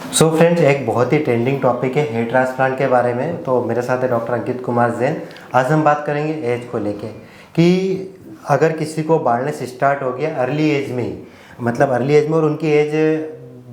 So friends, एक बहुत ही trending topic है हेयर ट्रांसप्लांट के बारे में। तो मेरे साथ है डॉक्टर अंकित कुमार जैन। आज हम बात करेंगे एज को लेके कि अगर किसी को बाल्डनेस स्टार्ट हो गया अर्ली एज में ही, मतलब अर्ली एज में, और उनकी एज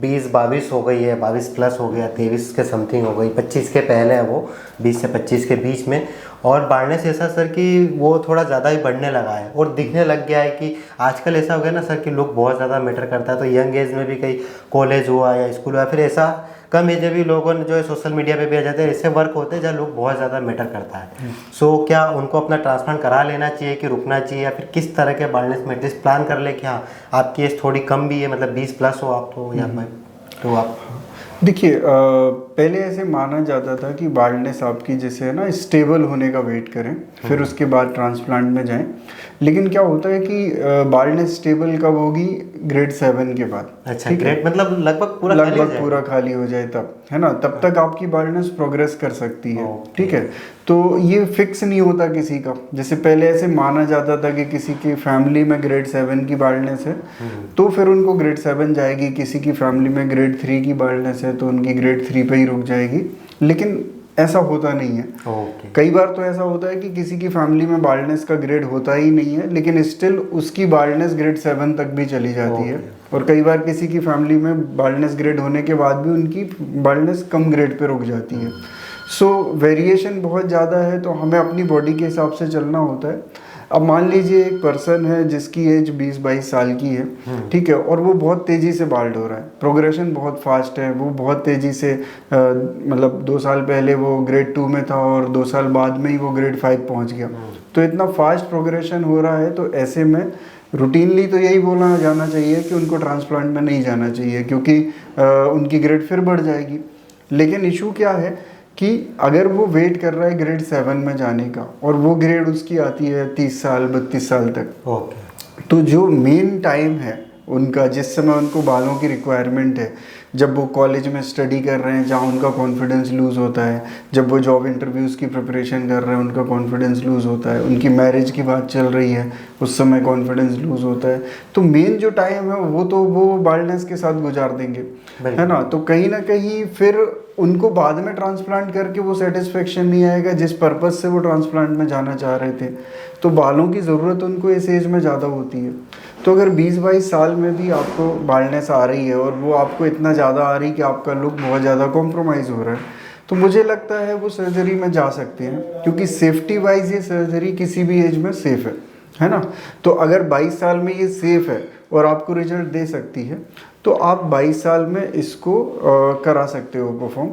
20-22 हो गई है, 22 प्लस हो गया, 23 के समथिंग हो गई, 25 के पहले है वो, 20 से 25 के बीच में, और बाल्डनेस ऐसा सर कि वो थोड़ा ज़्यादा ही बढ़ने लगा है और दिखने लग गया है कि आजकल ऐसा हो गया ना सर कि लुक बहुत ज़्यादा मैटर करता है। तो यंग एज में भी कहीं कॉलेज हुआ या स्कूल हुआ, फिर ऐसा कम एज में भी लोगों ने जो है सोशल मीडिया पे भी आ जाते हैं, ऐसे वर्क होते हैं जहाँ लुक बहुत ज़्यादा मैटर करता है। सो क्या उनको अपना ट्रांसप्लांट करा लेना चाहिए कि रुकना चाहिए, या फिर किस तरह के बाल्डनेस में एटलीस्ट प्लान कर ले कि हाँ आपकी एज थोड़ी कम भी है, मतलब 20 प्लस हो आप तो, या तो आप देखिए, पहले ऐसे माना जाता था कि बाल्डनेस आपकी जैसे है ना स्टेबल होने का वेट करें फिर उसके बाद ट्रांसप्लांट में जाएं। लेकिन क्या होता है कि बाल्डनेस स्टेबल कब होगी? ग्रेड 7 के बाद। अच्छा, ग्रेड मतलब लगभग पूरा खाली हो जाए तब, है ना, तब तक आपकी बाल्डनेस प्रोग्रेस कर सकती है। ठीक है, तो ये फिक्स नहीं होता किसी का। जैसे पहले ऐसे माना जाता था कि किसी की फैमिली में ग्रेड 7 की बाल्डनेस है तो फिर उनको ग्रेड 7 जाएगी, किसी की फैमिली में ग्रेड 3 की बाल्डनेस है तो उनकी ग्रेड 3 पे ही रुक जाएगी। लेकिन ऐसा होता नहीं है। कई बार तो ऐसा होता है कि किसी की फैमिली में बाल्डनेस का ग्रेड होता ही नहीं है लेकिन स्टिल उसकी बाल्डनेस ग्रेड 7 तक भी चली जाती है। और कई बार किसी की फैमिली में बाल्डनेस ग्रेड होने के बाद भी उनकी बाल्डनेस कम ग्रेड पे रुक जाती है। सो वेरिएशन बहुत ज़्यादा है, तो हमें अपनी बॉडी के हिसाब से चलना होता है। अब मान लीजिए एक पर्सन है जिसकी एज 20-22 साल की है, ठीक है, और वो बहुत तेज़ी से बाल्ड हो रहा है, प्रोग्रेशन बहुत फास्ट है, वो बहुत तेज़ी से मतलब 2 साल पहले वो ग्रेड 2 में था और 2 साल बाद में ही वो ग्रेड 5 पहुंच गया। तो इतना फास्ट प्रोग्रेशन हो रहा है, तो ऐसे में रूटीनली तो यही बोला जाना चाहिए कि उनको ट्रांसप्लांट में नहीं जाना चाहिए क्योंकि उनकी ग्रेड फिर बढ़ जाएगी। लेकिन इशू क्या है कि अगर वो वेट कर रहा है ग्रेड 7 में जाने का और वो ग्रेड उसकी आती है 30 साल 32 साल तक, तो जो मेन टाइम है उनका, जिस समय उनको बालों की रिक्वायरमेंट है, जब वो कॉलेज में स्टडी कर रहे हैं जहाँ उनका कॉन्फिडेंस लूज़ होता है, जब वो जॉब इंटरव्यूज़ की प्रिपरेशन कर रहे हैं उनका कॉन्फिडेंस लूज़ होता है, उनकी मैरिज की बात चल रही है उस समय कॉन्फिडेंस लूज़ होता है, तो मेन जो टाइम है वो तो वो बाल्डनेस के साथ गुजार देंगे, है ना। तो कहीं ना कहीं फिर उनको बाद में ट्रांसप्लांट करके वो सेटिस्फेक्शन नहीं आएगा जिस पर्पज़ से वो ट्रांसप्लांट में जाना चाह रहे थे। तो बालों की ज़रूरत उनको इस एज में ज़्यादा होती है। तो अगर 20-22 साल में भी आपको बाल्डनेस आ रही है और वो आपको इतना ज़्यादा आ रही कि आपका लुक बहुत ज़्यादा कॉम्प्रोमाइज़ हो रहा है, तो मुझे लगता है वो सर्जरी में जा सकते हैं क्योंकि सेफ्टी वाइज ये सर्जरी किसी भी एज में सेफ़ है ना। तो अगर 22 साल में ये सेफ़ है और आपको रिजल्ट दे सकती है तो आप 22 साल में इसको करा सकते हो परफॉर्म।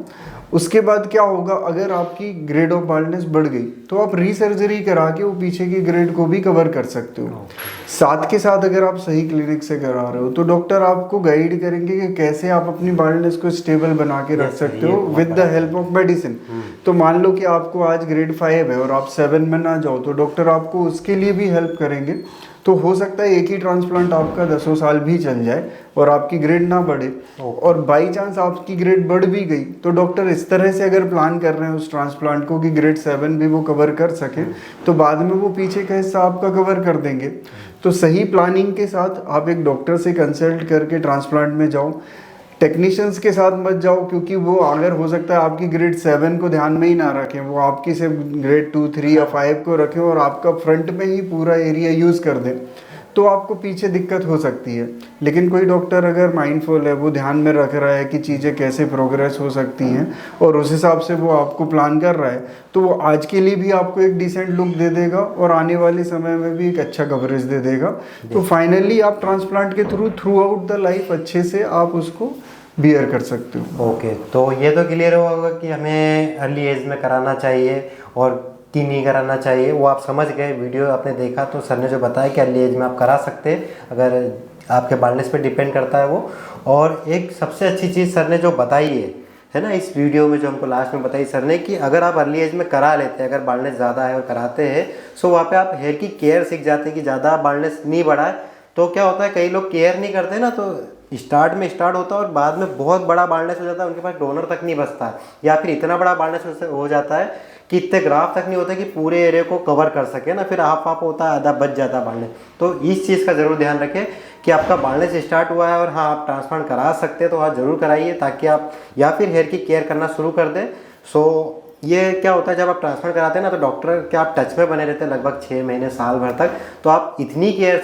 उसके बाद क्या होगा, अगर आपकी ग्रेड ऑफ बाल्डनेस बढ़ गई तो आप रीसर्जरी करा के वो पीछे की ग्रेड को भी कवर कर सकते हो। साथ के साथ अगर आप सही क्लिनिक से करा रहे हो तो डॉक्टर आपको गाइड करेंगे कि कैसे आप अपनी बाल्डनेस को स्टेबल बना के रख सकते हो with the help of medicine. तो मान लो कि आपको आज ग्रेड 5 है और आप 7 में ना जाओ तो डॉक्टर आपको उसके लिए भी हेल्प करेंगे। तो हो सकता है एक ही ट्रांसप्लांट आपका 10 साल भी चल जाए और आपकी ग्रेड ना बढ़े, और बाई चांस आपकी ग्रेड बढ़ भी गई तो डॉक्टर इस तरह से अगर प्लान कर रहे हैं उस ट्रांसप्लांट को कि ग्रेड 7 भी वो कवर कर सके तो बाद में वो पीछे का हिस्सा आपका कवर कर देंगे। तो सही प्लानिंग के साथ आप एक डॉक्टर से कंसल्ट करके ट्रांसप्लांट में जाओ, टेक्नीशियंस के साथ मत जाओ क्योंकि वो अगर हो सकता है आपकी ग्रेड 7 को ध्यान में ही ना रखें, वो आपकी सिर्फ ग्रेड 2, 3 या 5 को रखें और आपका फ्रंट में ही पूरा एरिया यूज़ कर दें, तो आपको पीछे दिक्कत हो सकती है। लेकिन कोई डॉक्टर अगर माइंडफुल है, वो ध्यान में रख रहा है कि चीज़ें कैसे प्रोग्रेस हो सकती हैं और उस हिसाब से वो आपको प्लान कर रहा है, तो वो आज के लिए भी आपको एक डिसेंट लुक दे देगा और आने वाले समय में भी एक अच्छा कवरेज दे देगा। तो फाइनली आप ट्रांसप्लांट के थ्रू आउट द लाइफ अच्छे से आप उसको बियर कर सकते हो। ओके, तो ये तो क्लियर होगा कि हमें अर्ली एज में कराना चाहिए और कि नहीं कराना चाहिए, वो आप समझ गए, वीडियो आपने देखा तो सर ने जो बताया कि अर्ली एज में आप करा सकते हैं अगर आपके बाल्डनेस पे डिपेंड करता है वो। और एक सबसे अच्छी चीज़ सर ने जो बताई है ना इस वीडियो में, जो हमको लास्ट में बताई सर ने, कि अगर आप अर्ली एज में करा लेते हैं, अगर बाल्डनेस ज़्यादा है और कराते हैं, सो वहाँ पे आप हेयर की केयर सीख जाते हैं कि ज़्यादा बाल्डनेस नहीं बढ़ा है। तो क्या होता है, कई लोग केयर नहीं करते ना, तो स्टार्ट में स्टार्ट होता है और बाद में बहुत बड़ा बाल्डनेस हो जाता है, उनके पास डोनर तक नहीं बचता है, या फिर इतना बड़ा बाल्डनेस हो जाता है कि इतने ग्राफ तक नहीं होते कि पूरे एरिया को कवर कर सके ना, फिर हाफ हाफ होता है, आधा बच जाता है बाल्डनेस। तो इस चीज़ का ज़रूर ध्यान रखें कि आपका बाल्डनेस स्टार्ट हुआ है और हाँ आप ट्रांसप्लांट करा सकते हैं तो हाँ ज़रूर कराइए, ताकि आप या फिर हेयर की केयर करना शुरू कर दें। सो ये क्या होता है, जब आप ट्रांसप्लांट कराते हैं ना तो डॉक्टर के आप टच में बने रहते हैं लगभग 6 महीने साल भर तक, तो आप इतनी केयर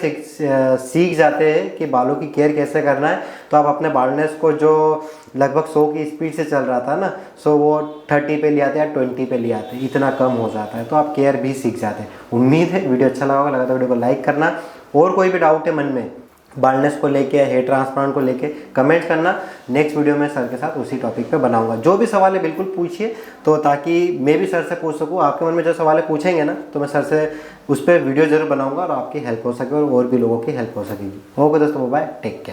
सीख जाते हैं कि बालों की केयर कैसे करना है। तो आप अपने बाल्डनेस को जो लगभग 100 की स्पीड से चल रहा था ना, सो वो 30 पे ले आते हैं या 20 पे ले आते हैं, इतना कम हो जाता है, तो आप केयर भी सीख जाते हैं। उम्मीद है वीडियो अच्छा लगा होगा, लगा तो वीडियो को लाइक करना, और कोई भी डाउट है मन में बाल्डनेस को लेके, हेयर ट्रांसप्लांट को लेके, कमेंट करना। नेक्स्ट वीडियो में सर के साथ उसी टॉपिक पे बनाऊंगा। जो भी सवाल है बिल्कुल पूछिए, तो ताकि मैं भी सर से पूछ सकूं। आपके मन में जो सवाल पूछेंगे ना, तो मैं सर से उस पर वीडियो जरूर बनाऊंगा और आपकी हेल्प हो सके और भी लोगों की हेल्प हो सकेगी। ओके दोस्तों, बाय, टेक केयर।